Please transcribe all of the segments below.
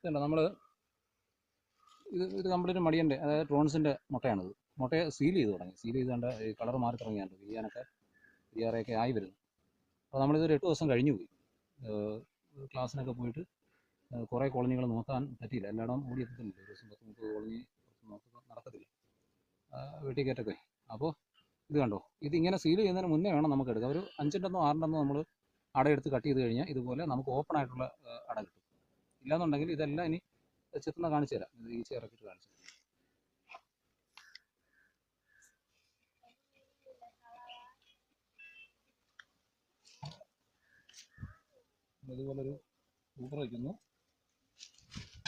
ഇതല്ല നമ്മൾ ഇത് കംപ്ലീറ്റ് മടിയൻ്റെ, അതായത് ട്രോൺസിൻ്റെ മുട്ടയാണിത്. മുട്ടയെ സീൽ ചെയ്ത് തുടങ്ങി. സീൽ ചെയ്തുകൊണ്ട് ഈ കളർ മാറി തുടങ്ങിയാണ് വിരിയാനൊക്കെ വിരിയാറൊക്കെ ആയി വരുന്നു. അപ്പോൾ നമ്മളിതൊരു 8 ദിവസം കഴിഞ്ഞു പോയി. ക്ലാസ്സിനൊക്കെ പോയിട്ട് കുറേ കോളനികൾ നോക്കാൻ പറ്റിയില്ല. എല്ലായിടവും ഓടി എത്തത്തില്ല. ഒരു ദിവസം 10-30 കോളനി നോക്കുക നടക്കത്തില്ല, വീട്ടിൽ കയറ്റൊക്കെ. അപ്പോൾ ഇത് കണ്ടോ, ഇതിങ്ങനെ സീൽ ചെയ്യുന്നതിന് മുന്നേ വേണം നമുക്ക് എടുക്കാം. ഒരു 5-ണ്ടെന്നോ 6-ണ്ടെന്നോ നമ്മൾ അടയെടുത്ത് കട്ട് ചെയ്ത് കഴിഞ്ഞാൽ ഇതുപോലെ നമുക്ക് ഓപ്പൺ ആയിട്ടുള്ള അട കിട്ടും. ഇല്ലാന്നുണ്ടെങ്കിൽ ഇതെല്ലാം ഇനി ചെത്തുന്ന കാണിച്ചു തരാം. ഇത് ഈച്ച ഇറക്കിയിട്ട് കാണിച്ചു തരാം. ഇതുപോലൊരു ഊപ്പർ വയ്ക്കുന്നു,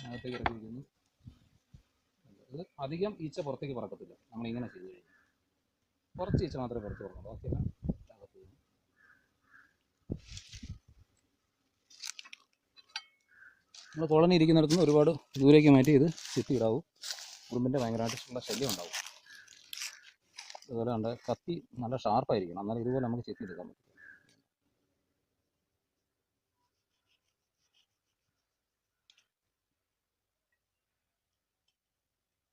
അകത്തേക്ക് ഇറക്കി വയ്ക്കുന്നു. ഇത് അധികം ഈച്ച പുറത്തേക്ക് പറക്കത്തില്ല നമ്മളിങ്ങനെ ചെയ്ത് കഴിഞ്ഞാൽ. കുറച്ച് ഈച്ച മാത്രമേ പുറത്ത് പറക്കുള്ളൂ, ബാക്കിയെല്ലാം അകത്ത് വരും. നമ്മൾ കോളനി ഇരിക്കുന്നിടത്ത് നിന്ന് ഒരുപാട് ദൂരേക്ക് മാറ്റി ഇത് ചെത്തിയിടാവും. ഉറുമ്പിൻ്റെ ഭയങ്കരമായിട്ടുള്ള ശല്യം ഉണ്ടാവും. അതുപോലെ ഉണ്ട്, കത്തി നല്ല ഷാർപ്പായിരിക്കണം, എന്നാലും ഇതുപോലെ നമുക്ക് ചെത്തിയെടുക്കാൻ പറ്റും.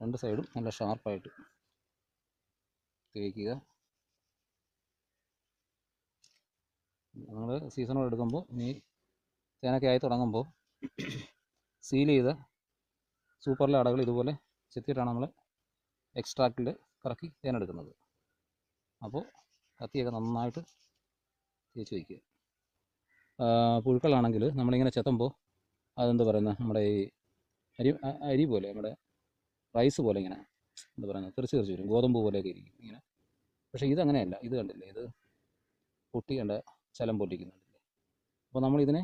രണ്ട് സൈഡും നല്ല ഷാർപ്പായിട്ട് തേക്കുക. നമ്മൾ സീസണോട് എടുക്കുമ്പോൾ ഇനി തേനൊക്കെ ആയി തുടങ്ങുമ്പോൾ സീൽ ചെയ്ത സൂപ്പറിലെ അടകൾ ഇതുപോലെ ചെത്തിയിട്ടാണ് നമ്മൾ എക്സ്ട്രാക്റ്റിൽ കറക്കി തേനെടുക്കുന്നത്. അപ്പോൾ കത്തിയൊക്കെ നന്നായിട്ട് തേച്ച് വയ്ക്കുക. പുഴുക്കളാണെങ്കിൽ നമ്മളിങ്ങനെ ചെത്തുമ്പോൾ അതെന്ത് പറയുന്നത്, നമ്മുടെ ഈ അരി പോലെ, നമ്മുടെ റൈസ് പോലെ ഇങ്ങനെ എന്താ പറയുന്നത്, തെറിച്ച് വരും, ഗോതമ്പ് പോലെയൊക്കെ ഇരിക്കും ഇങ്ങനെ. പക്ഷേ ഇതങ്ങനെയല്ല. ഇത് കണ്ടില്ലേ, ഇത് പൊട്ടിയേണ്ട ചലം പൊട്ടിക്കുന്നുണ്ടല്ലേ. അപ്പോൾ നമ്മളിതിനെ,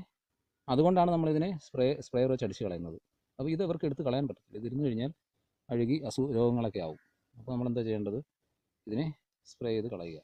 അതുകൊണ്ടാണ് നമ്മളിതിനെ സ്പ്രേയർ വെച്ച് അടിച്ച് കളയുന്നത്. അപ്പോൾ ഇത് ഇവർക്ക് എടുത്ത് കളയാൻ പറ്റത്തില്ല. ഇതിരുന്ന് കഴിഞ്ഞാൽ അഴുകി രോഗങ്ങളൊക്കെ ആവും. അപ്പോൾ നമ്മളെന്താ ചെയ്യേണ്ടത്, ഇതിനെ സ്പ്രേ ചെയ്ത് കളയുക.